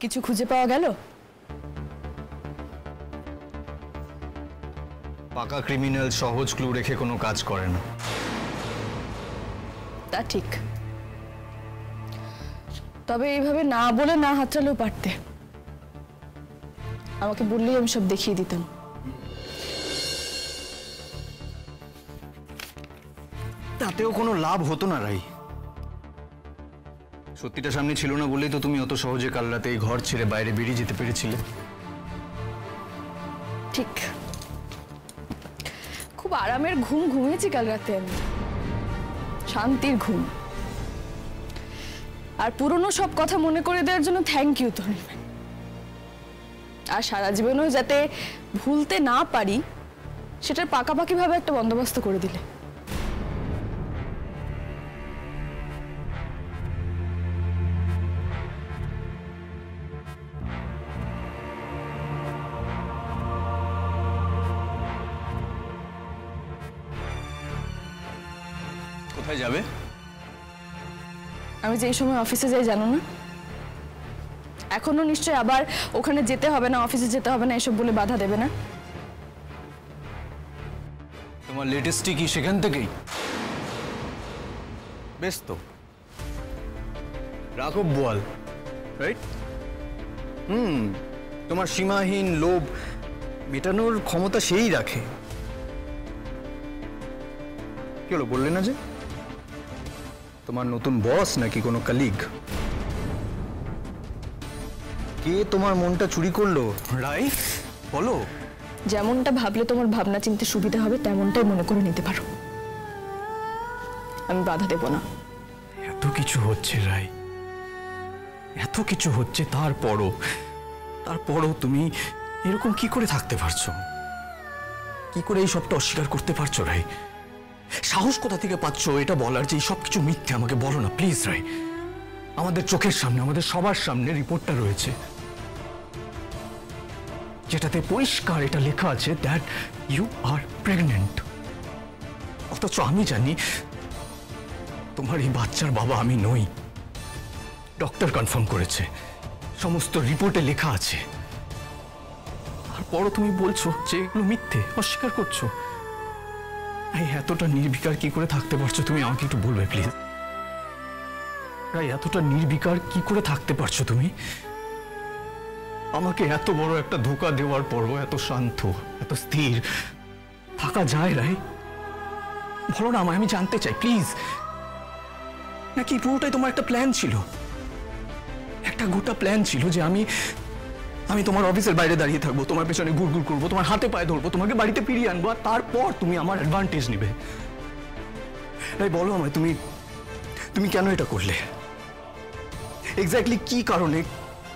কিছু খুঁজে পাওয়া গেল? পাকা ক্রিমিনাল সহজ ক্লু রেখে কোনো কাজ করে না। তা ঠিক, তবে এইভাবে না বলে না হাতড়ালেও পারতে। আমাকে বললেই আমি সব দেখিয়ে দিতাম। তাতেও কোনো লাভ হতো না রাই। সত্যিটা সামনে ছিল না বলেই তো তুমি অত সহজে কাল রাতে এই ঘর ছেড়ে বাইরে বেরিয়ে যেতে পেরেছিলে। ঠিক, খুব আরামের ঘুম ঘুমিয়েছি কাল রাতে আমি, শান্তির ঘুম। আর পুরনো সব কথা মনে করে দেওয়ার জন্য থ্যাংক ইউ তনিমা। আর সারা জীবনেও যাতে ভুলতে না পারি সেটার পাকাপাকি ভাবে একটা বন্দোবস্ত করে দিলে। কোথায় যাবে? আমি যে সময় অফিসে যাই জানো না? এখনো নিশ্চয়ই আবার ওখানে যেতে হবে না, অফিসে যেতে হবে না এসব বলে বাধা দেবে না? তোমার লেটেস্টই কি সেখান থেকেই? বেশ তো, রাঘব বোয়াল, রাইট? তোমার সীমাহীন লোভ মেটানোর ক্ষমতা সেই রাখে। কি হলো, বললে না যে? তোমার নতুন বস নাকি কোনো কলিগ? কে তোমার মনটা চুরি করলো রাই, বলো। যেমনটা ভাবলে তোমার ভাবনা চিনতে সুবিধা হবে তেমনটাই মনে করে নিতে পারো, আমি বাধা দেব না। এত কিছু হচ্ছে রাই, এত কিছু হচ্ছে, তারপরও তুমি এরকম কি করে থাকতে পারছো? কি করে এই সবটা অস্বীকার করতে পারছো রাই? সাহস কোথা থেকে পাচ্ছ এটা বলার যে সব কিছু মিথ্যে? আমাকে বলো না প্লিজ রাই। আমাদের চোখের সামনে, আমাদের সবার সামনে রিপোর্টটা রয়েছে, যেটাতে পরিষ্কার এটা লেখা আছে দ্যাট ইউ আর প্রেগনেন্ট। অথচ আমি জানি তোমার এই বাচ্চার বাবা আমি নই। ডক্টর কনফার্ম করেছে, সমস্ত রিপোর্টে লেখা আছে। তারপরও তুমি বলছো যে এগুলো মিথ্যে, অস্বীকার করছো। এই এতটা নির্বিকার কি করে থাকতে পারছো তুমি? আমাকে একটু বলবে প্লিজ। এতটা নির্বিকার কি করে থাকতে পারছো তুমি? আমাকে এত বড় একটা ধোঁকা দেওয়ার পরও এত শান্ত, এত স্থির থাকা যায় রাই? বলো না আমায়, আমি জানতে চাই প্লিজ। নাকি পুরোটাই তোমার একটা প্ল্যান ছিল? একটা গোটা প্ল্যান ছিল যে আমি তোমার অফিসের বাইরে দাঁড়িয়ে থাকবো, তোমার পেছনে ঘুরঘুর করবো, তোমার হাতে পায়ে ধরবো, তোমাকে বাড়িতে ফিরিয়ে আনবো, আর তারপর তুমি আমার অ্যাডভান্টেজ নিবে। রাই বলো আমায়, তুমি কেন এটা করলে? এক্স্যাক্টলি কি কারণে,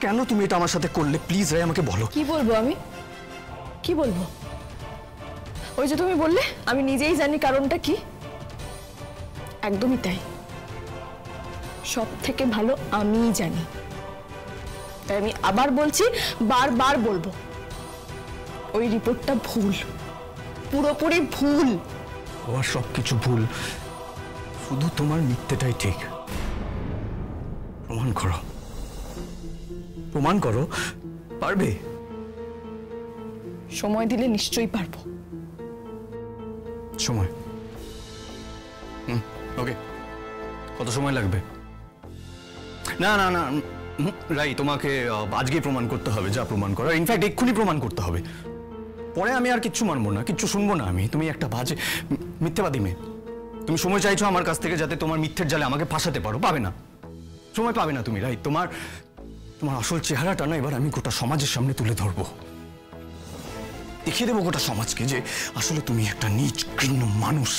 কেন তুমি এটা আমার সাথে করলে? প্লিজ রাই আমাকে বলো। কি বলবো আমি, কি বলবো? ওই যে তুমি বললে আমি নিজেই জানি কারণটা কি। একদমই তাই, সব থেকে ভালো আমিই জানি। তাই আমি আবার বলছি, বারবার বলবো, ওই রিপোর্টটা ভুল, পুরোপুরি ভুল। আমার সবকিছু ভুল, শুধু তোমার মিথ্যেটাই ঠিক। প্রমাণ করো, প্রমাণ করো। পারবে? সময় দিলে নিশ্চয়ই পারবো। সময়? ওকে, কত সময় লাগবে? না না না রাই, তোমাকে আজকেই প্রমাণ করতে হবে যা প্রমাণ করা, ইনফ্যাক্ট এক্ষুনি প্রমাণ করতে হবে। পরে আমি আর কিচ্ছু মানবো না, কিচ্ছু শুনবো না আমি। তুমি একটা বাজে মিথ্যেবাদী মেয়ে। তুমি সময় চাইছো আমার কাছ থেকে যাতে তোমার মিথ্যের জালে আমাকে ফাঁসাতে পারো। পাবে না, সময় পাবে না তুমি রাই। তোমার আসল চেহারাটা না এবার আমি গোটা সমাজের সামনে তুলে ধরবো, দেখিয়ে দেবো গোটা সমাজকে যে আসলে তুমি একটা নীচ ঘৃণ্য মানুষ।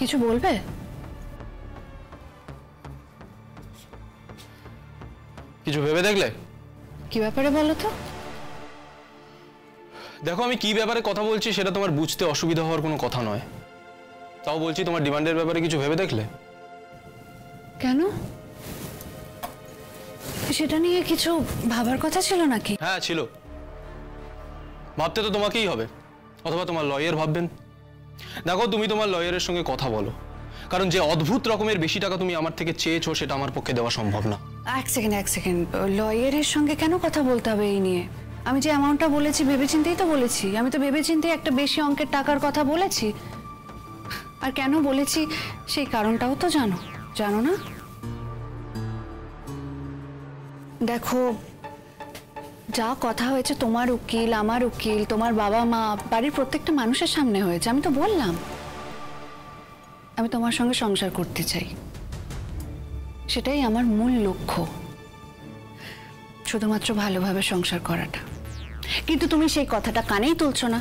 কিছু বলবে? কিছু ভেবে দেখলে? কি ব্যাপারে বলো তো? দেখো আমি কি ব্যাপারে কথা বলছি সেটা তোমার বুঝতে অসুবিধা হওয়ার কোনো কথা নয়, তাও বলছি তোমার ডিমান্ডের ব্যাপারে কিছু ভেবে দেখলে? কেন? সেটা নিয়ে কিছু ভাবার কথা ছিল নাকি? হ্যাঁ ছিল। ভাবতে তো তোমাকেই হবে, অথবা তোমার লয়ার ভাববেন। দেখো তুমি তোমার লয়ারের সঙ্গে কথা বলো, কারণ যে অদ্ভুত রকমের বেশি টাকা তুমি আমার থেকে চেয়েছো সেটা আমার পক্ষে দেওয়া সম্ভব না। এক সেকেন্ড, লয়ারের সঙ্গে কেন কথা বলতে হবে এই নিয়ে? আমি যে অ্যামাউন্টটা বলেছি ভেবেচিন্তেই তো বলেছি। আমি তো ভেবেচিন্তে একটা বেশি অঙ্কের টাকার কথা বলেছি। আর কেন বলেছি সেই কারণটাও তো জানো না? দেখো, যা কথা হয়েছে তোমার উকিল, আমার উকিল, তোমার বাবা মা, বাড়ির প্রত্যেকটা মানুষের সামনে হয়েছে। আমি তো বললাম আমি তোমার সঙ্গে সংসার করতে চাই, সেটাই আমার মূল লক্ষ্য, শুধুমাত্র ভালোভাবে সংসার করাটা। কিন্তু তুমি সেই কথাটা কানেই তুলছো না।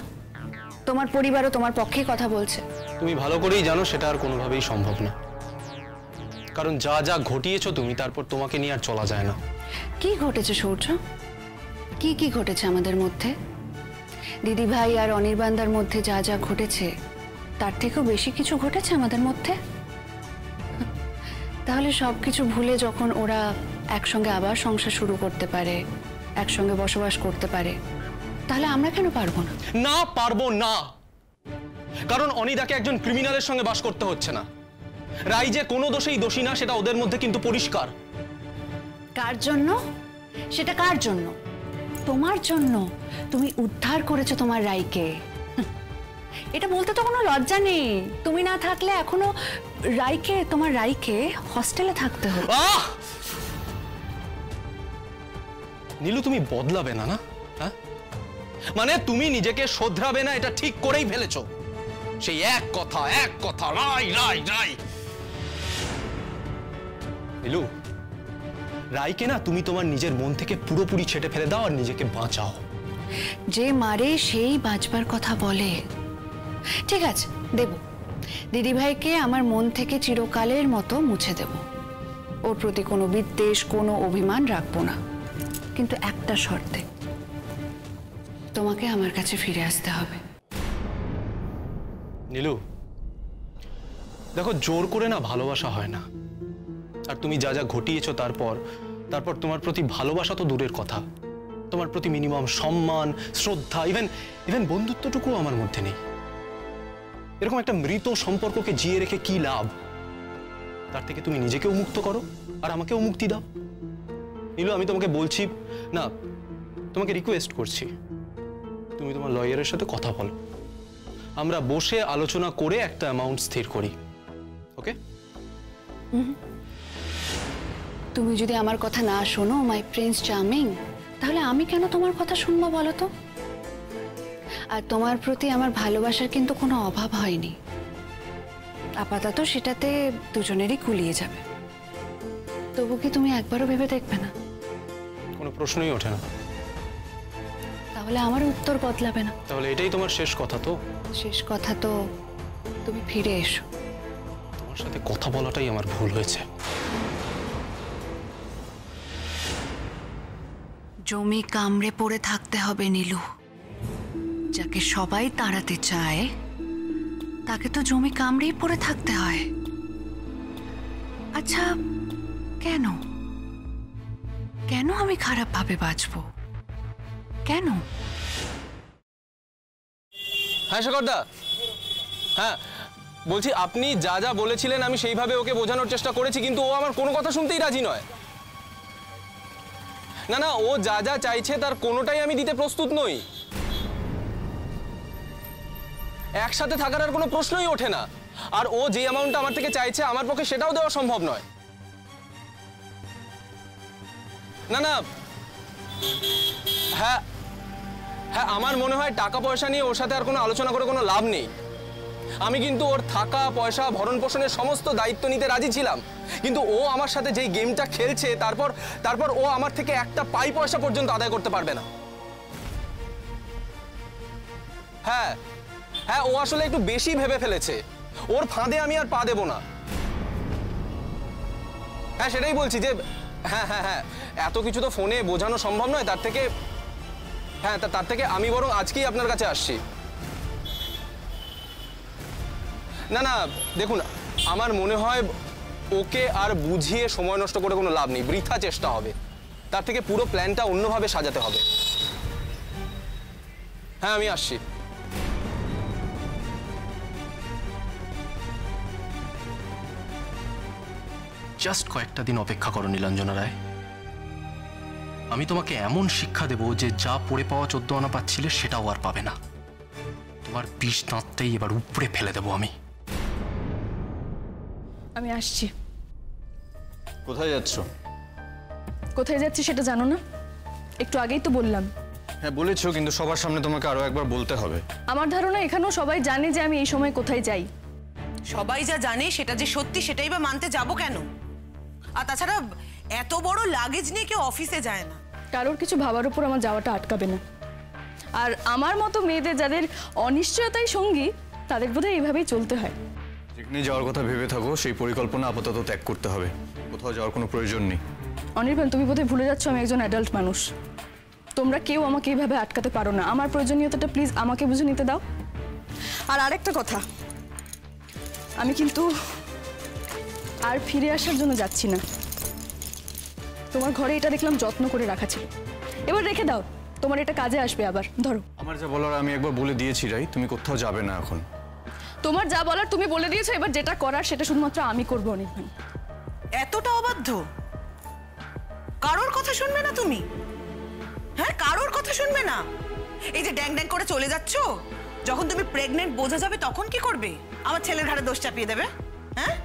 তোমার পরিবারও তোমার পক্ষে কথা বলছে। তুমি ভালো করেই জানো সেটা আর কোনোভাবেই সম্ভব না, কারণ যা যা ঘটিয়েছো তুমি, তারপর তোমাকে নিয়ে আর চলা যায় না। কি ঘটেছে সূর্য? কি ঘটেছে আমাদের মধ্যে? দিদি ভাই আর অনির্বাণদার মধ্যে যা যা ঘটেছে তার থেকেও বেশি কিছু ঘটেছে আমাদের মধ্যে। তাহলে সবকিছু ভুলে যখন ওরা একসঙ্গে আবার সংসার শুরু করতে পারে, একসঙ্গে বসবাস করতে পারে, তাহলে আমরা কেন পারবো না? না পারবো না, কারণ অনিদাকে একজন ক্রিমিনালের সঙ্গে বাস করতে হচ্ছে না। রাই যে কোনো দোষেই দোষী না সেটা ওদের মধ্যে কিন্তু পরিষ্কার। কার জন্য? সেটা কার জন্য? তোমার জন্য। তুমি উদ্ধার করেছো তোমার রাইকে। এটা বলতে তো কোনো লজ্জা নেই। তুমি না থাকলে এখনো তোমার রাইকে হস্টেলে থাকতে হতো। নীলু তুমি বদলাবে না, না? হ্যাঁ, মানে তুমি নিজেকে শোধরাবে না এটা ঠিক করেই ফেলেছো। সেই এক কথা রাই। নীলু, রাইকে না তুমি তোমার নিজের মন থেকে পুরোপুরি ছেটে ফেলে দাও আর নিজেকে বাঁচাও। যে মারে সেই বাঁচবার কথা বলে। ঠিক আছে, দেব। দিদিভাইকে আমার মন থেকে চিরকালের মতো মুছে দেব। ওর প্রতি কোনো বিদ্বেষ, কোনো অভিমান রাখবো না। কিন্তু একটা শর্তে, তোমাকে আমার কাছে ফিরে আসতে হবে। নীলু, দেখো জোর করে না ভালোবাসা হয় না। আর তুমি যা যা ঘটিয়েছো তারপর তোমার প্রতি ভালোবাসা তো দূরের কথা, তোমার প্রতি মিনিমাম সম্মান, শ্রদ্ধা, ইভেন বন্ধুত্বটুকু আমার মধ্যে নেই। এরকম একটা মৃত সম্পর্ককে জিয়ে রেখে কি লাভ? তার থেকে তুমি নিজেকেও মুক্ত করো আর আমাকেও মুক্তি দাও। নীলু, আমি তোমাকে বলছি না, তোমাকে রিকোয়েস্ট করছি, তুমি তোমার লয়ারের সাথে কথা বলো। আমরা বসে আলোচনা করে একটা অ্যামাউন্ট স্থির করি। ওকে? তুমি যদি আমার কথা না শোনো মাই প্রিন্স চার্মিং, তাহলে আমি কেন তোমার কথা শুনবো বলো তো? আর তোমার প্রতি আমার ভালোবাসার কিন্তু কোনো অভাব হয়নি। আপাতত সেটাতে দুজনেরই কুলিয়ে যাবে। তবু কি তুমি একবারও ভেবে দেখবে না? কোনো প্রশ্নই ওঠে না। তাহলে আমার উত্তর বদলাবে না। তাহলে এটাই তোমার শেষ কথা তো? শেষ কথা তো তুমি ফিরে এসো। তোমার সাথে কথা বলাটাই আমার ভুল হয়েছে। জমি কামড়ে পড়ে থাকতে হবে নীলু। যাকে সবাই তাড়াতে চায় তাকে তো জমি কামড়েই পড়ে থাকতে হয়। আচ্ছা, কেন কেন আমি খারাপ ভাবে বাঁচবো? কেন? হ্যাঁ শেখরদা, হ্যাঁ বলছি আপনি যা যা বলেছিলেন আমি সেইভাবে ওকে বোঝানোর চেষ্টা করেছি, কিন্তু ও আমার কোনো কথা শুনতেই রাজি নয়। না, ও যা যা চাইছে তার কোনোটাই আমি দিতে প্রস্তুত নই। একসাথে থাকার আর কোনো প্রশ্নই ওঠে না। আর ও যে অ্যামাউন্টটা আমার থেকে চাইছে আমার পক্ষে সেটাও দেওয়া সম্ভব নয়। না, হ্যাঁ, আমার মনে হয় টাকা পয়সা নিয়ে ওর সাথে আর কোনো আলোচনা করে কোনো লাভ নেই। আমি কিন্তু ওর থাকা, পয়সা, ভরণ পোষণের সমস্ত দায়িত্ব নিতে রাজি ছিলাম, কিন্তু ও আমার সাথে যেই গেমটা খেলছে তারপর ও আমার থেকে একটা পাই পয়সা পর্যন্ত আদায় করতে পারবে না। হ্যাঁ, ও আসলে একটু বেশি ভেবে ফেলেছে। ওর ফাঁদে আমি আর পা দেব না। হ্যাঁ, সেটাই বলছি যে হ্যাঁ, এত কিছু তো ফোনে বোঝানো সম্ভব নয়। তার থেকে হ্যাঁ, তার থেকে আমি বরং আজকেই আপনার কাছে আসছি। না না, দেখুন, আমার মনে হয় ওকে আর বুঝিয়ে সময় নষ্ট করে কোনো লাভ নেই, বৃথা চেষ্টা হবে। তার থেকে পুরো প্ল্যানটা অন্যভাবে সাজাতে হবে। হ্যাঁ, আমি আসছি। জাস্ট কয়েকটা দিন অপেক্ষা করো নীলাঞ্জনা রায়। আমি তোমাকে এমন শিক্ষা দেব যে যা পড়ে পাওয়া 14 আনা পাচ্ছিলে সেটাও আর পাবে না। তোমার বিষ দাঁতটাই এবার উপড়ে ফেলে দেবো আমি। আমি আসছি। কোথায় যাচ্ছ? কোথায় যাচ্ছি সেটা জানো না? একটু আগেই তো বললাম। হ্যাঁ বলেছো, কিন্তু সবার সামনে তোমাকে আরো একবার বলতে হবে। আমার ধারণা এখানেও সবাই জানে যে আমি এই সময় কোথায় যাই। সবাই যা জানে সেটা যে সত্যি সেটাই বা মানতে যাব কেন? আর তাছাড়া এত বড় লাগেজ নিয়ে কেউ অফিসে যায় না। কারোর কিছু ভাবার উপর আমার যাওয়াটা আটকাবে না। আর আমার মতো মেয়েদের যাদের অনিশ্চয়তাই সঙ্গী, তাদের বোধহয় এইভাবেই চলতে হয়। যেখানে যাওয়ার কথা ভেবে থাকো সেই পরিকল্পনা আপাতত ত্যাগ করতে হবে। কোথাও যাওয়ার কোনো প্রয়োজন নেই। অনির্বাণ, তুমি বোধহয় ভুলে যাচ্ছ আমি একজন অ্যাডাল্ট মানুষ। তোমরা কেউ আমাকে এইভাবে আটকাতে পারো না। আমার প্রয়োজনীয়তাটা প্লিজ আমাকে বুঝে নিতে দাও। আর আরেকটা কথা, আমি কিন্তু আর ফিরে আসার জন্য যাচ্ছি না। তোমার ঘরে এটা দেখলাম যত্ন করে রাখা ছিল, এবার রেখে দাও। তোমার এটা কাজে আসবে আবার। ধরো। আমার যা বলার আমি একবার বলে দিয়েছি রাই, তুমি কোথাও যাবে না এখন। তোমার যা বলার তুমি বলে দিয়েছো, এবার যেটা করার সেটা শুধুমাত্র আমি করবো। অনির্বাণ, এতটা অবাধ্য? কারোর কথা শুনবে না তুমি? হ্যাঁ, কারোর কথা শুনবে না? এই যে ড্যাং ড্যাং করে চলে যাচ্ছ, যখন তুমি প্রেগনেন্ট বোঝা যাবে তখন কি করবে? আমার ছেলের ঘাড়ে দোষ চাপিয়ে দেবে? হ্যাঁ,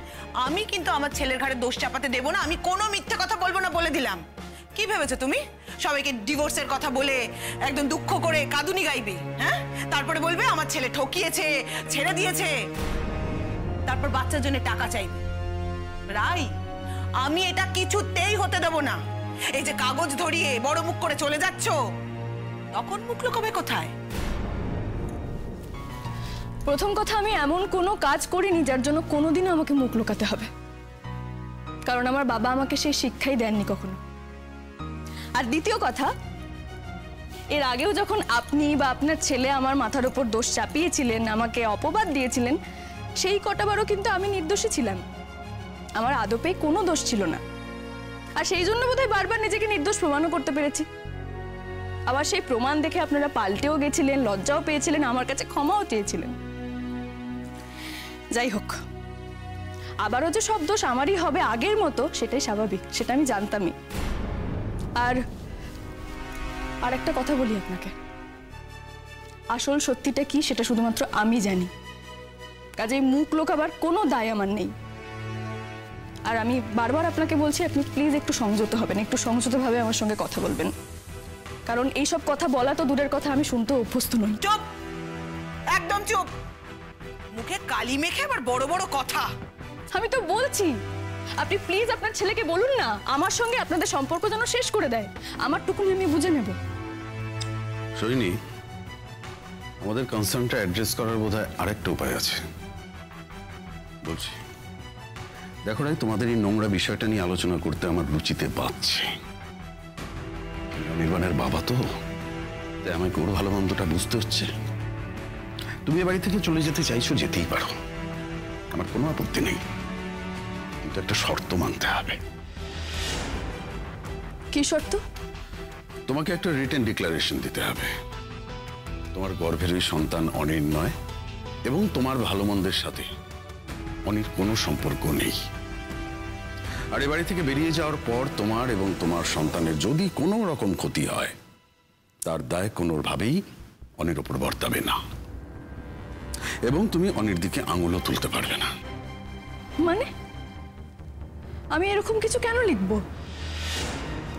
আমি কিন্তু আমার ছেলের ঘাড়ে দোষ চাপাতে দেবো না। আমি কোনো মিথ্যে কথা বলবো না, বলে দিলাম। কি ভেবেছো তুমি সবাইকে ডিভোর্সের কথা বলে একদম দুঃখ করে কাঁদুনি গাইবে? হ্যাঁ, তারপরে বলবে আমার ছেলে ঠকিয়েছে, ছেড়ে দিয়েছে, তারপর বাচ্চার জন্য টাকা চাইবে। রাই, আমি এটা কিছুতেই হতে দেব না। এই যে কাগজ ধরিয়ে বড় মুখ করে চলে যাচ্ছ, তখন মুখ লুকোবে কোথায়? প্রথম কথা, আমি এমন কোনো কাজ করিনি যার জন্য কোনোদিনও আমাকে মুখ লুকাতে হবে। কারণ আমার বাবা আমাকে সেই শিক্ষাই দেননি কখনো। আর দ্বিতীয় কথা, এর আগেও যখন আপনি বা আপনার ছেলে আমার মাথার উপর দোষ চাপিয়েছিলেন, আমাকে অপবাদ দিয়েছিলেন, সেই কটাবারও কিন্তু আমি নির্দোষী ছিলাম। আমার আদপে কোনো দোষ ছিল না। আর সেই জন্য বোধহয় বারবার নিজেকে নির্দোষ প্রমাণও করতে পেরেছি। আবার সেই প্রমাণ দেখে আপনারা পাল্টেও গেছিলেন, লজ্জাও পেয়েছিলেন, আমার কাছে ক্ষমাও চেয়েছিলেন। যাই হোক, আবারও যে সব দোষ আমারই হবে আগের মতো, সেটাই স্বাভাবিক, সেটা আমি জানতামই। আর একটা কথা বলি আপনাকে, আসল সত্যিটা কি সেটা শুধুমাত্র আমি জানি। কাজেই মুখ লোকাবার কোনো দায় আমার নেই। আর আমি বারবার আপনাকে বলছি, আপনি প্লিজ একটু সংযত হবেন, একটু সংযতভাবে আমার সঙ্গে কথা বলবেন। কারণ এইসব কথা বলা তো দূরের কথা, আমি শুনতে অভ্যস্ত নই। চুপ, একদম চুপ। মুখে কালি মেখে আবার বড় বড় কথা। আমি তো বলছি, আপনি প্লিজ আপনার ছেলেকে বলুন না আমার সঙ্গে আপনাদের সম্পর্ক যেন শেষ করে দেয়। আমার টুকুনি আমি বুঝে নেব। সৈনী, আমাদের কনসার্নটা অ্যাড্রেস করার বোধহয় আরেকটা উপায় আছে। বলছি, দেখো রাই, তোমাদের এই নোংরা বিষয়টা নিয়ে আলোচনা করতে আমার রুচিতে বাঁচছে। অনির্বাণের বাবা তো, তাই আমাকে ওর ভালো মন্দটা বুঝতে হচ্ছে। তুমি এ বাড়ি থেকে চলে যেতে চাইছো, যেতেই পারো, আমার কোনো আপত্তি নেই, কিন্তু একটা শর্ত মানতে হবে। কি শর্ত? তোমাকে একটা রিটেন ডিক্লারেশন দিতে হবে। তোমার গর্ভের ওই সন্তান অনির নয়, এবং তোমার ভালো মন্দের সাথে অনির কোনো সম্পর্ক নেই। আর এ বাড়ি থেকে বেরিয়ে যাওয়ার পর তোমার এবং তোমার সন্তানের যদি কোনো রকম ক্ষতি হয়, তার দায় কোনোভাবেই অনির ওপর বর্তাবে না, এবং তুমি অনির দিকে আঙুলও তুলতে পারবে না। মানে আমি এরকম কিছু কেন লিখবো?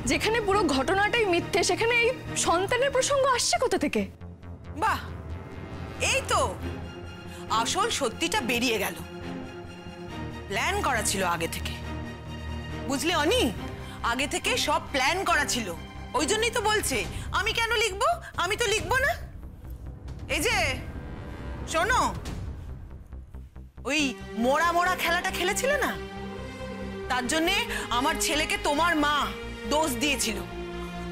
যেখানে পুরো ঘটনাটাই মিথ্যে, সেখানে এই সন্তানের প্রসঙ্গ আসছে কোথা থেকে? বাহ, এই তো আসল সত্যিটা বেরিয়ে গেল। প্ল্যান করা ছিল আগে থেকে, বুঝলে অনি? আগে থেকে সব প্ল্যান করা ছিল। ওই জন্যই তো বলছে আমি কেন লিখবো, আমি তো লিখবো না। এই যে শোনো, ওই মোড়া মোড়া খেলাটা খেলেছিলে না, তার জন্যে আমার ছেলেকে তোমার মা দোষ দিয়েছিল।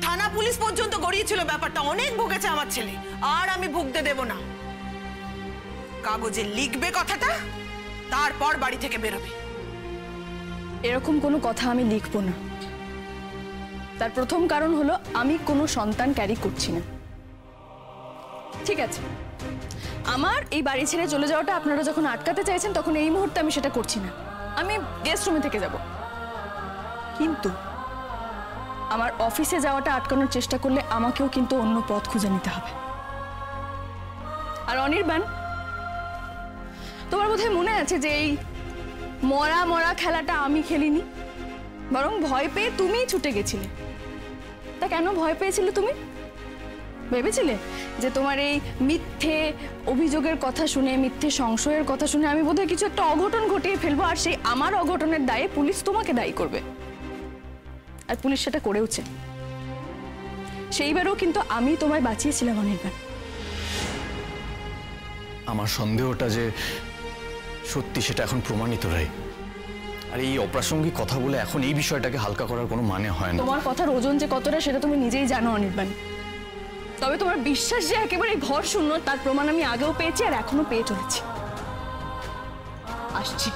থানা পুলিশ পর্যন্ত গড়িয়েছিল ব্যাপারটা, অনেক ভুগেছে আমার ছেলে, আর আমি ভুগতে দেব না। কাগজে লিখবে কথাটা, তারপর বাড়ি থেকে বেরোবে। এরকম কোনো কথা আমি লিখবো না। তার প্রথম কারণ হলো আমি কোনো সন্তান ক্যারি করছি না। ঠিক আছে, আমার এই বাড়ি ছেড়ে চলে যাওয়াটা আপনারা যখন আটকাতে চাইছেন, তখন এই মুহূর্তে আমি সেটা করছি না। আমি গেস্ট রুমে থেকে যাব। কিন্তু আমার অফিসে যাওয়াটা আটকানোর চেষ্টা করলে আমাকেও কিন্তু অন্য পথ খুঁজে নিতে হবে। আর অনির্বাণ, তোমার বোধহয় মনে আছে যে এই মরা মরা খেলাটা আমি খেলিনি, বরং ভয় পেয়ে তুমিই ছুটে গেছিলে। তা কেন ভয় পেয়েছিলে তুমি? ভেবেছিলে যে তোমার এই মিথ্যে অভিযোগের কথা শুনে, মিথ্যে সংশয়ের কথা শুনে আমি বোধহয় কিছু একটা অঘটন ঘটিয়ে ফেলবো, আর সেই আমার অঘটনের দায়ে পুলিশ তোমাকে দায়ী করবে। আর পুলিশ সেটা করেওছে। সেইবারও কিন্তু আমি তোমায় বাঁচিয়েছিলাম অনির্বাণ। আমার সন্দেহটা যে সত্যি সেটা এখন প্রমাণিত রাই। আর এই অপ্রাসঙ্গিক কথা বলে এখন এই বিষয়টাকে হালকা করার কোনো মানে হয় না। তোমার কথার ওজন যে কতটা সেটা তুমি নিজেই জানো অনির্বাণ। তবে তোমার বিশ্বাস যে একেবারে ভর শূন্য, তার প্রমাণ আমি আগেও পেয়েছি আর এখনো পেয়ে চলেছি। আসছি।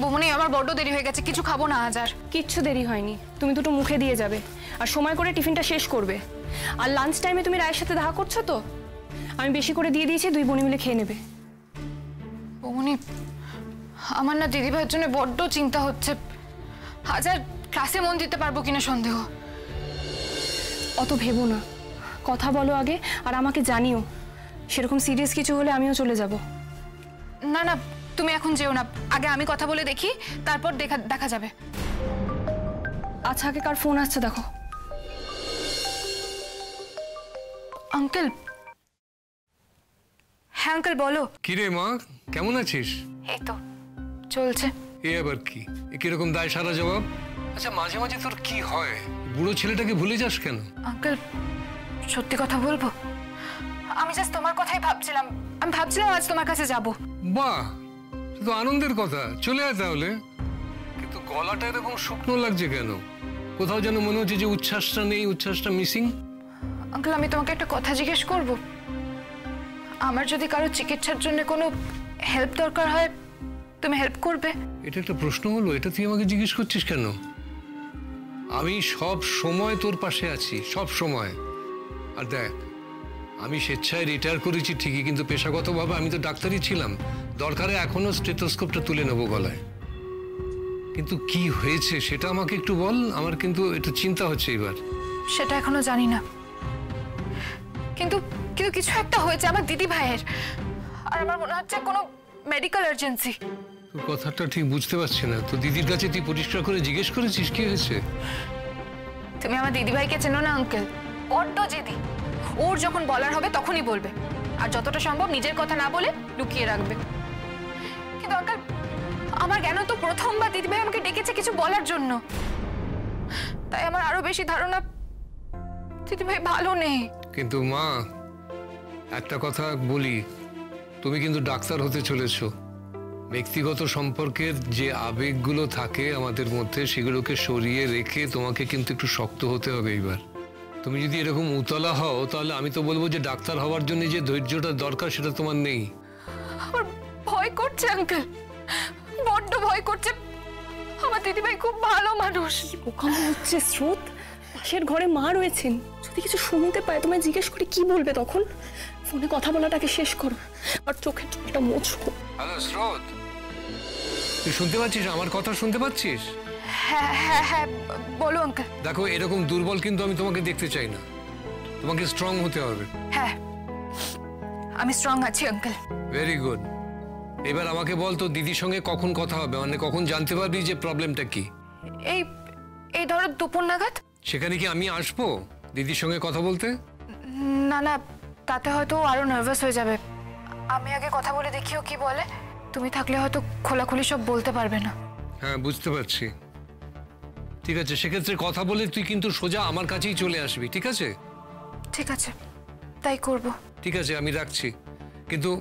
বৌমনি, আমার বড্ড দেরি হয়ে গেছে, কিছু খাবো না আজ আর। কিচ্ছু দেরি হয়নি, তুমি দুটো মুখে দিয়ে যাবে আর সময় করে টিফিনটা শেষ করবে। আর লাঞ্চ টাইমে তুমি রায়ের সাথে দেখা করছো তো, আমি বেশি করে দিয়ে দিয়েছি, দুই বোনে মিলে খেয়ে নেবে। বৌমনি, আমার না দিদিভাইয়ের জন্য বড্ড চিন্তা হচ্ছে। আজ আর ক্লাসে মন দিতে পারবো কিনা সন্দেহ। অত ভেবো না, কথা বলো আগে আর আমাকে জানিও। সেরকম সিরিয়াস কিছু হলে আমিও চলে যাব। না না, তুমি এখন যেও না, আগে আমি কথা বলে দেখি, তারপর দেখা যাবে। আচ্ছা, আগে কার ফোন আসছে দেখো। আঙ্কেল। হ্যাঁ আঙ্কেল, বলো। কিরে মা, কেমন আছিস? এই তো চলছে। এ আবার কি, এ কিরকম দায় সারা জবাব? আচ্ছা, মাঝে মাঝে তোর কি হয়? বুড়ো ছেলেটাকে ভুলে যাস কেন? আঙ্কেল, সত্যি কথা বলবো, আমি জাস্ট তোমার কথাই ভাবছিলাম। আমি ভাবছিলাম আজ তোমার কাছে যাব। বাহ, তো আনন্দের কথা, চলে আয় তাহলে। কিন্তু গলাটা এরকম শুকনো লাগছে কেন? কোথাও যেন মনে হচ্ছে যে উচ্ছ্বাসটা নেই, উচ্ছ্বাসটা মিসিং। আঙ্কেল, আমি তোমাকে একটা কথা জিজ্ঞেস করব। আমার যদি কারো চিকিৎসার জন্য কোনো হেল্প দরকার হয়, তুমি হেল্প করবে? এটা একটা প্রশ্ন হলো? এটা তুই আমাকে জিজ্ঞেস করছিস কেন? আমি সব সময় তোর পাশে আছি, সব সময়। আর দেখ, আমি স্বেচ্ছায় রিটায়ার করেছি ঠিকই, কিন্তু পেশাগতভাবে আমি তো ডাক্তারই ছিলাম। দরকারে এখনো স্টেথোস্কোপটা তুলে নেবো গলায়। কিন্তু কি হয়েছে সেটা আমাকে একটু বল, আমার কিন্তু একটু চিন্তা হচ্ছে এবার। সেটা এখনো জানি না, কিন্তু কিন্তু কিছু একটা হয়েছে আমার দিদি ভাইয়ের, আর আমার মনে হচ্ছে কোনো মেডিকেল আর্জেন্সি। তোর কথাটা ঠিক বুঝতে পারছি না। তো দিদির কাছে তুই পরিষ্কার করে জিজ্ঞেস করেছিস কি হয়েছে? তুমি আমার দিদি ভাইকে চেনো না আঙ্কেল? বড্ড জেদি। ওর যখন বলার হবে তখনই বলবে, আর যতটা সম্ভব নিজের কথা না বলে লুকিয়ে রাখবে। কিন্তু আঙ্কেল, আমার জ্ঞান তো প্রথমবার দিদি ভাই আমাকে ডেকেছে কিছু বলার জন্য, তাই আমার আরো বেশি ধারণা দিদি ভাই ভালো নেই। কিন্তু মা, একটা কথা বলি, তুমি কিন্তু ডাক্তার হতে চলেছো। ব্যক্তিগত সম্পর্কের যে আবেগগুলো থাকে আমাদের মধ্যে, সেগুলোকে সরিয়ে রেখে তোমাকে কিন্তু একটু শক্ত হতে হবে এবার। তুমি যদি এরকম উতলা হও, তাহলে আমি তো বলবো যে ডাক্তার হওয়ার জন্য যে ধৈর্যটা দরকার সেটা তোমার নেই। আমার ভয় করছে আঙ্কেল, বড্ড ভয় করছে। আমার দিদিভাই খুব ভালো মানুষ। ওখানে হচ্ছে স্রোত, পাশের ঘরে মা রয়েছেন, যদি কিছু শুনতে পায় তোমায় জিজ্ঞেস করে কি বলবে তখন? ফোনে কথা বলাটাকে শেষ করো আর চোখের জলটা মোছো। হ্যালো স্রোত, তুই শুনতে পাচ্ছিস? আমার কথা শুনতে পাচ্ছিস? হ্যাঁ হ্যাঁ হ্যাঁ, বলো আঙ্কেল। দেখো, এরকম দুর্বল কিন্তু আমি তোমাকে দেখতে চাই না। তোমাকে স্ট্রং হতে হবে। হ্যাঁ, আমি স্ট্রং আছি আঙ্কেল। Very good. এবার আমাকে বল, তো দিদির সঙ্গে কখন কথা হবে? মানে কখন জানতে পারবি যে প্রবলেমটা কি? এই এই ধরো দুপুর নাগাদ। সেখানে কি আমি আসবো দিদির সঙ্গে কথা বলতে? না না, তাতে হয়তো আরো নার্ভাস হয়ে যাবে। আমি আগে কথা বলে দেখিও কি বলে। তুমি থাকলে হয়তো খোলাখুলি সব বলতে পারবে না। হ্যাঁ, বুঝতে পারছি। ঠিক আছে, সেক্ষেত্রে কথা বলে তুই কিন্তু সোজা আমার কাছেই চলে আসবি, ঠিক আছে? ঠিক আছে। তাই করব। ঠিক আছে, আমি রাখছি, কিন্তু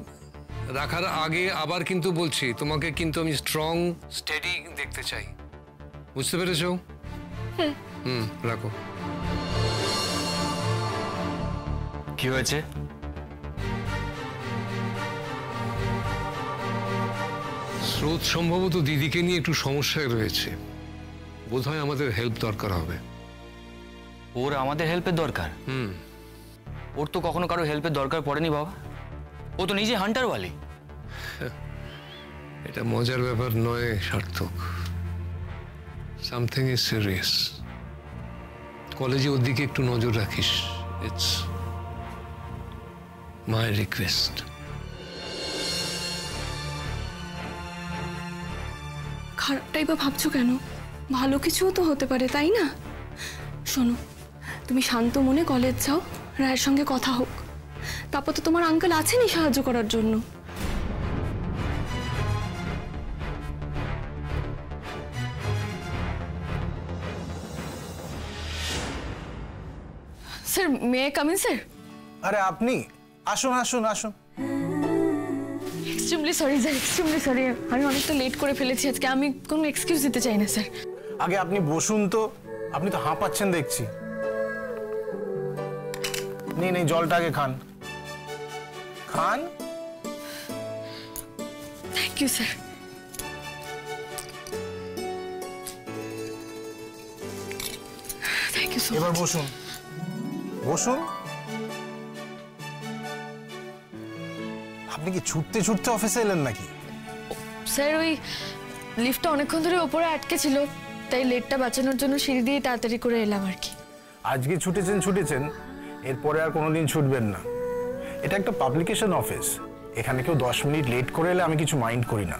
রাখার আগে আবার কিন্তু বলছি, তোমাকে কিন্তু আমি স্ট্রং স্টেডি দেখতে চাই, বুঝতে পেরেছো? রাখো। কি হয়েছে? স্রোত সম্ভবত দিদিকে নিয়ে একটু সমস্যায় রয়েছে, বোধহয় আমাদের হেল্প দরকার হবে। ওর আমাদের হেল্পের দরকার? ওর তো কখনো কারো হেল্পের দরকার পড়েনি বাবা, ও তো নিজে হান্টারওয়ালি। এটা মজার ব্যাপার নয় সার্থক, সামথিং ইজ সিরিয়াস। কলেজে ওর দিকে একটু নজর রাখিস, ইটস মাই রিকোয়েস্ট। খারাপটাই বা ভাবছো কেন? ভালো কিছুও তো হতে পারে, তাই না? শোনো, তুমি শান্ত মনে কলেজ যাও, রায়ের সঙ্গে কথা হোক, তারপর তো তোমার আঙ্কেল আছেনই সাহায্য করার জন্য। Sir, may I come in sir? আরে আপনি আসুন আসুন আসুন। Extremely sorry sir, extremely sorry, আমি অনেকটা লেট করে ফেলেছি আজকে, আমি কোনো এক্সকিউজ দিতে চাই না স্যার। আগে আপনি বসুন তো, আপনি তো হাঁপাচ্ছেন দেখছি। নেই জলটা আগে খান, খান। Thank you sir. Thank you so এবার মাচ। বসুন বসুন। আপনি কি ছুটতে ছুটতে অফিসে এলেন নাকি? স্যার, ওই লিফটটা অনেকক্ষণ ধরে ওপরে আটকে ছিল, তাই লেটটা বাঁচানোর জন্য সিঁড়ি দিয়ে তাড়াতাড়ি করে এলাম আর কি। আজকে ছুটেছেন, এরপরে আর কোনোদিন ছুটবেন না। এটা একটা পাবলিকেশন অফিস, এখানে কেউ 10 মিনিট লেট করে এলে আমি কিছু মাইন্ড করি না,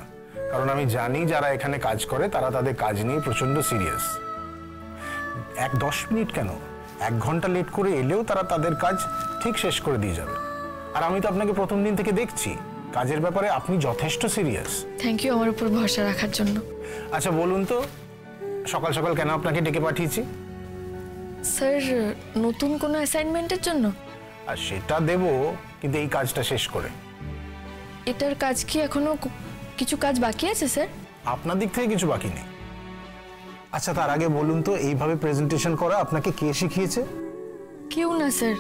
কারণ আমি জানি যারা এখানে কাজ করে তারা তাদের কাজ নিয়ে প্রচন্ড সিরিয়াস। 10 মিনিট কেন, 1 ঘন্টা লেট করে এলেও তারা তাদের কাজ ঠিক শেষ করে দিয়ে যাবে। আর আমি তো আপনাকে প্রথম দিন থেকে দেখছি, কাজের ব্যাপারে আপনি যথেষ্ট সিরিয়াস। থ্যাংক ইউ আমার উপর ভরসা রাখার জন্য। আচ্ছা বলুন তো, সকাল সকাল কেন আপনাকে ডেকে পাঠিয়েছি? স্যার, নতুন কোনো অ্যাসাইনমেন্টের জন্য? আর সেটা দেব, কিন্তু এই কাজটা শেষ করে। এটার কাজ কি এখনো কিছু কাজ বাকি আছে স্যার? আপনার দিক থেকে কিছু বাকি নেই। আচ্ছা তার আগে বলুন তো, এইভাবে প্রেজেন্টেশন করা আপনাকে কে শিখিয়েছে? কেউ না স্যার,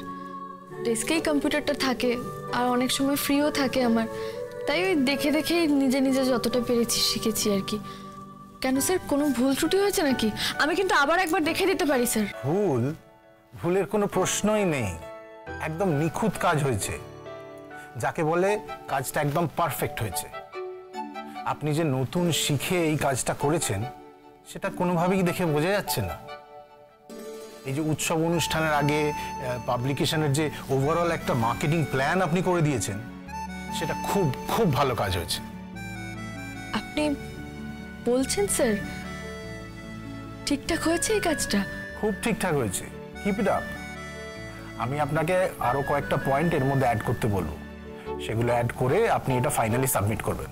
ডেস্কেই কম্পিউটারটা থাকে আর অনেক সময় ফ্রিও থাকে আমার, তাই ওই দেখে দেখেই নিজে নিজে যতটা পেরেছি শিখেছি আর কি। কেন স্যার, কোনো ভুল ত্রুটি হয়েছে নাকি? আমি কিন্তু আবার একবার দেখে দিতে পারি স্যার। ভুলের কোনো প্রশ্নই নেই, একদম নিখুঁত কাজ হয়েছে, যাকে বলে কাজটা একদম পারফেক্ট হয়েছে। আপনি যে নতুন শিখে এই কাজটা করেছেন সেটা কোনোভাবেই দেখে বোঝা যাচ্ছে না। এই যে উৎসব অনুষ্ঠানের আগে পাবলিকেশনের যে ওভারঅল একটা মার্কেটিং প্ল্যান আপনি করে দিয়েছেন, সেটা খুব খুব ভালো কাজ হয়েছে। আপনি বলছেন স্যার ঠিকঠাক হয়েছে এই কাজটা? খুব ঠিকঠাক হয়েছে, কিপ ইট আপ। আমি আপনাকে আরো কয়েকটা পয়েন্ট এর মধ্যে অ্যাড করতে বলবো, সেগুলো অ্যাড করে আপনি এটা ফাইনালি সাবমিট করবেন।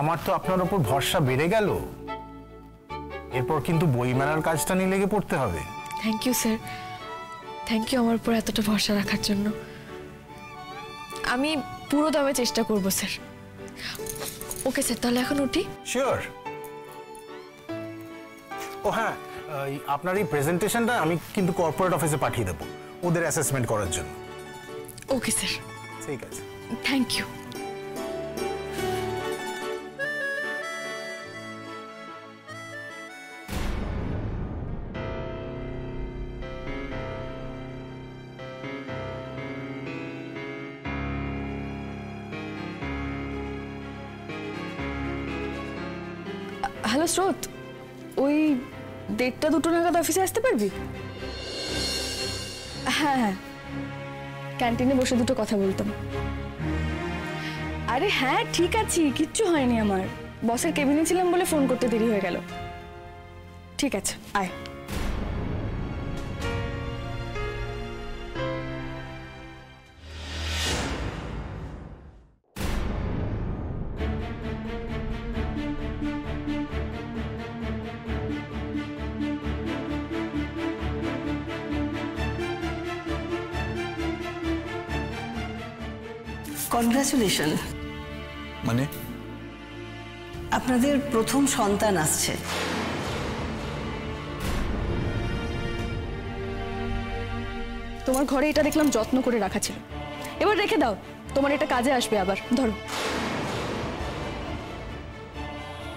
আমার তো আপনার উপর ভরসা বেড়ে গেল, এরপর কিন্তু বইমেলার কাজটা নিয়ে লেগে পড়তে হবে। Thank you sir, thank you আমার উপর এতটা ভরসা রাখার জন্য। আমি পুরো দমে চেষ্টা করব স্যার। ওকে স্যার, তাহলে এখন উঠি। শিওর। ও হ্যাঁ, আপনার এই প্রেজেন্টেশনটা আমি কিন্তু কর্পোরেট অফিসে পাঠিয়ে দেবো ওদের অ্যাসেসমেন্ট করার জন্য। Okay sir. ঠিক আছে, থ্যাংক ইউ। হ্যালো স্রোত, ওই 1:30-2 নাগাদ অফিসে আসতে পারবি? হ্যাঁ হ্যাঁ, ক্যান্টিনে বসে দুটো কথা বলতাম। আরে হ্যাঁ ঠিক আছি, কিচ্ছু হয়নি আমার, বসের কেবিনে ছিলাম বলে ফোন করতে দেরি হয়ে গেল। ঠিক আছে, আয়। কনগ্রাচুলেশন। মানে আপনাদের প্রথম সন্তান আসছে। তোমার ঘরে এটা দেখলাম যত্ন করে রাখা ছিল, এবার রেখে দাও, তোমার এটা কাজে আসবে আবার। ধরো।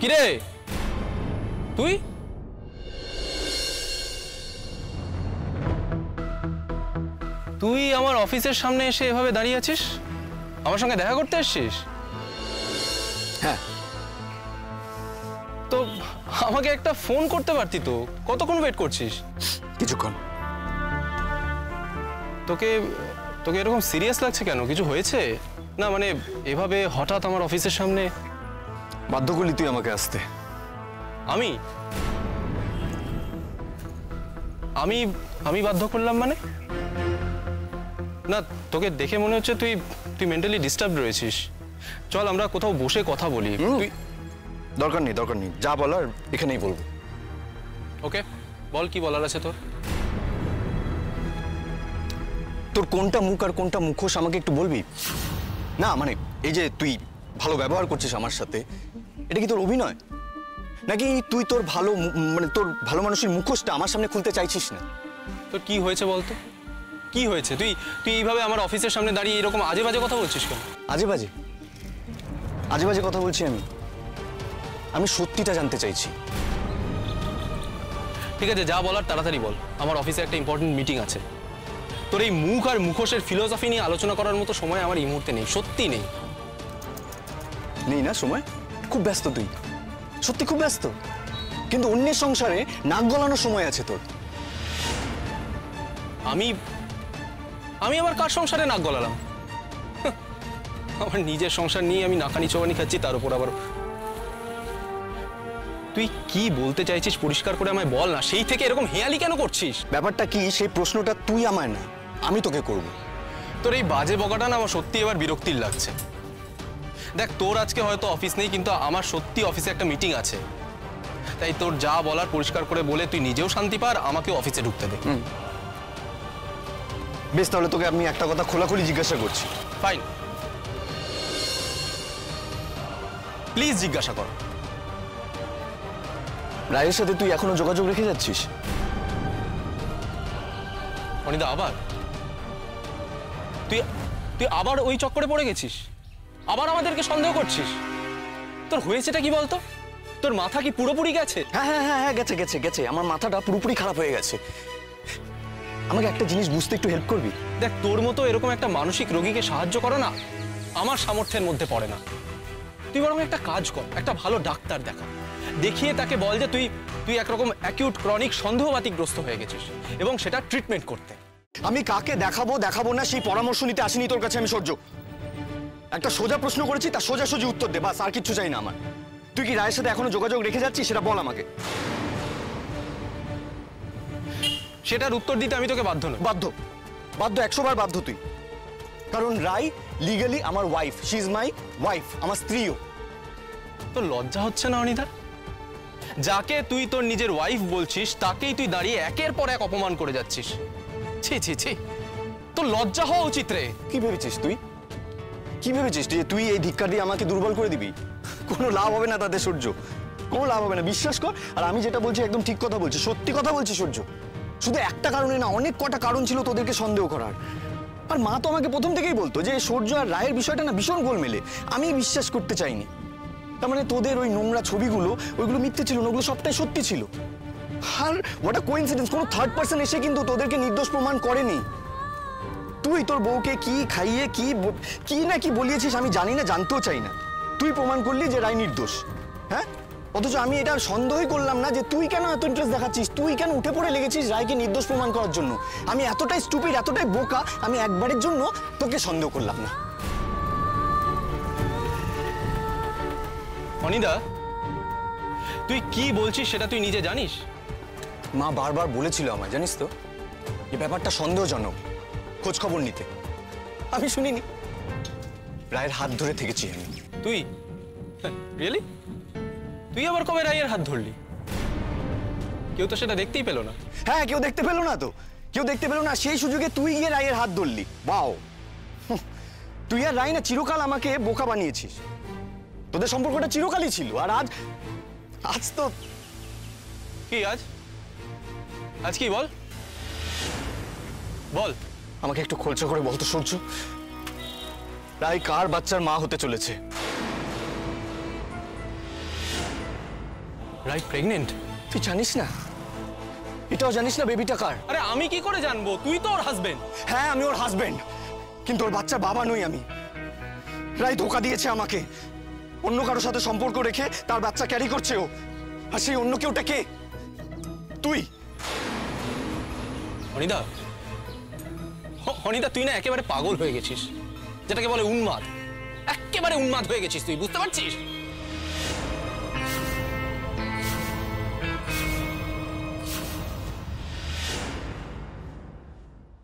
কিরে তুই তুই আমার অফিসের সামনে এসে এভাবে দাঁড়িয়ে আছিস? আমার সঙ্গে দেখা করতে এসেছিস? হ্যাঁ। তো আমাকে একটা ফোন করতে পারতি তো, কতক্ষণ ওয়েট করছিস? কিছুক্ষণ। তোকে তোকে এরকম সিরিয়াস লাগছে কেন? কিছু হয়েছে? না মানে এভাবে হঠাৎ আমার অফিসের সামনে। বাধ্য করলি তুই আমাকে আসতে। আমি আমি আমি বাধ্য করলাম মানে? না তোকে দেখে মনে হচ্ছে তুই তুই মেন্টালি ডিস্টার্ব রয়েছিস। চল আমরা কোথাও বসে কথা বলি। তুই দরকার নেই, দরকার নেই, যা বলার এখানেই বলবো। ওকে বল, কি বলার আছে তোর? তোর কোনটা মুখ আর কোনটা মুখোশ আমাকে একটু বলবি? না মানে এই যে তুই ভালো ব্যবহার করছিস আমার সাথে, এটা কি তোর অভিনয়, নাকি তুই তোর ভালো মানে তোর ভালো মানুষের মুখোশটা আমার সামনে খুলতে চাইছিস না? তোর কি হয়েছে বলতো? কি হয়েছে? তুই তুই এইভাবে আমার অফিসের সামনে দাঁড়িয়ে এরকম আজে বাজে কথা বলছিস কেন? আজে বাজে আজে বাজে কথা বলছি আমি সত্যিটা জানতে চাইছি। ঠিক আছে, যা বলার তাড়াতাড়ি বল, আমার অফিসে একটা ইম্পর্টেন্ট মিটিং আছে। তোর এই মুখ আর মুখোশের ফিলোসফি নিয়ে আলোচনা করার মতো সময় আমার এই মুহূর্তে নেই, সত্যি নেই। নেই না সময়? খুব ব্যস্ত তুই, সত্যি খুব ব্যস্ত, কিন্তু অন্যের সংসারে নাক গলানোর সময় আছে তোর। আমি আমি আবার কার সংসারে নাক গলালাম? আমার নিজের সংসার নিয়ে আমি নাকানি চবানি খাচ্ছি, তার উপর আবার তুই কি বলতে চাইছিস পরিষ্কার করে আমায় বল না, সেই থেকে এরকম হেয়ালি কেন করছিস? ব্যাপারটা কি সেই প্রশ্নটা তুই আমায় না আমি তোকে করব। তোর এই বাজে বকাটা না আমার সত্যি এবার বিরক্তির লাগছে। দেখ তোর আজকে হয়তো অফিস নেই, কিন্তু আমার সত্যি অফিসে একটা মিটিং আছে, তাই তোর যা বলার পরিষ্কার করে বলে তুই নিজেও শান্তি পার, আমাকেও অফিসে ঢুকতে দে। বেশ, তাহলে তোকে আমি একটা কথা খোলাখুলি জিজ্ঞাসা করছি। ফাইন, প্লিজ জিজ্ঞাসা কর। রায়ের সাথে তুই এখনো যোগাযোগ রেখে যাচ্ছিস? অনিদা আবার তুই তুই আবার ওই চক্করে পড়ে গেছিস? আবার আমাদেরকে সন্দেহ করছিস? তোর হয়েছেটা কি বলতো? তোর মাথা কি পুরোপুরি গেছে? হ্যাঁ হ্যাঁ হ্যাঁ হ্যাঁ গেছে গেছে গেছে, আমার মাথাটা পুরোপুরি খারাপ হয়ে গেছে। আমাকে একটা জিনিস বুঝতে একটু হেল্প করবি? দেখ তোর মতো এরকম একটা মানসিক রোগীকে সাহায্য করো না আমার সামর্থ্যের মধ্যে পড়ে না। তুই বরং একটা কাজ কর, একটা ভালো ডাক্তার দেখা, দেখিয়ে তাকে বল যে তুই তুই একরকম অ্যাকিউট ক্রনিক সন্দেহবাতিগ্রস্ত হয়ে গেছিস এবং সেটা ট্রিটমেন্ট করতে। আমি কাকে দেখাবো দেখাবো না সেই পরামর্শ নিতে আসিনি তোর কাছে আমি সূর্য। একটা সোজা প্রশ্ন করেছি, তার সোজাসুজি উত্তর দে, বাস, আর কিচ্ছু চাই না আমার। তুই কি রায়ের সাথে এখনো যোগাযোগ রেখে যাচ্ছিস সেটা বল আমাকে। সেটার উত্তর দিতে আমি তোকে বাধ্য নই। বাধ্য, বাধ্য, 100 বার বাধ্য তুই, কারণ রাই লিগালি আমার wife, she is my wife, আমার স্ত্রীও। তোর লজ্জা হচ্ছে না অনিদা? যাকে তুই তোর নিজের ওয়াইফ বলছিস তাকেই তুই দাঁড়িয়ে একের পর এক অপমান করে যাচ্ছিস। ছি ছি ছি, তোর লজ্জা হওয়া উচিত রে। কি ভেবেছিস তুই? কি ভেবেছিস যে তুই এই ধিক্কার দিয়ে আমাকে দুর্বল করে দিবি? কোনো লাভ হবে না তাতে সূর্য, কোনো লাভ হবে না, বিশ্বাস কর। আর আমি যেটা বলছি একদম ঠিক কথা বলছি, সত্যি কথা বলছি সূর্য। শুধু একটা কারণে না, অনেক কটা কারণ ছিল তোদেরকে সন্দেহ করার। আর মা তো আমাকে প্রথম থেকেই বলতো যে সূর্য আর রায়ের বিষয়টা না ভীষণ গোলমেলে। আমি বিশ্বাস করতে চাইনি। তার মানে তোদের ওই নোংরা ছবিগুলো, ওইগুলো মিথ্যে ছিল না, ওগুলো সবটাই সত্যি ছিল। আর হোয়াট আ কোইন্সিডেন্স, কোনো থার্ড পার্সন এসে কিন্তু তোদেরকে নির্দোষ প্রমাণ করেনি। তুই তোর বউকে কি খাইয়ে কি না কি বলিয়েছিস আমি জানি না, জানতেও চাই না। তুই প্রমাণ করলি যে রায় নির্দোষ, হ্যাঁ? অথচ আমি এটা সন্দেহই করলাম না যে তুই কেন এত ইন্টারেস্ট দেখাচ্ছিস, তুই কেন উঠে পড়ে লেগেছিস রায়কে নির্দোষ প্রমাণ করার জন্য। আমি এতটাই স্টুপিড, এতটাই বোকা, আমি একবারের জন্য তোকে সন্দেহ করলাম না। অনিদা তুই কি বলছিস সেটা তুই নিজে জানিস? মা বারবার বলেছিল আমায়, জানিস তো, এই ব্যাপারটা সন্দেহজনক, খোঁজ খবর নিতে। আমি শুনিনি, রায়ের হাত ধরে থেকেছি আমি। তুই রিয়েলি? তুই আবার কবে রায়ের হাত ধরলি? কেউ তো সেটা দেখতেই পেল না। হ্যাঁ, কেউ দেখতে পেল না তো, কেউ দেখতে পেল না। সেই সুযোগে তুই গিয়ে রায়ের হাত ধরলি। বাও, তুই আর রাই না চিরকাল আমাকে বোকা বানিয়েছিস। তোদের সম্পর্কটা চিরকালই ছিল, আর আজ আজ তো কি আজ আজ কি বল বল। আমাকে একটু খোলসা করে বলতো সূর্য, রাই কার বাচ্চার মা হতে চলেছে? রাই প্রেগনেন্ট? তুই জানিস না? এটাও জানিস না বেবিটা কার? আরে আমি কি করে জানবো? তুই তো ওর হাজবেন্ড। হ্যাঁ আমি ওর হাজবেন্ড, কিন্তু ওর বাচ্চার বাবা নই আমি। রাই ধোকা দিয়েছে আমাকে, অন্য কারোর সাথে সম্পর্ক রেখে তার বাচ্চা ক্যারি করছে ও। আর সেই অন্য কেউটা কে? তুই। অনিদা, অনিদা তুই না একেবারে পাগল হয়ে গেছিস, যেটাকে বলে উন্মাদ। একেবারে উন্মাদ হয়ে গেছিস তুই, বুঝতে পারছিস?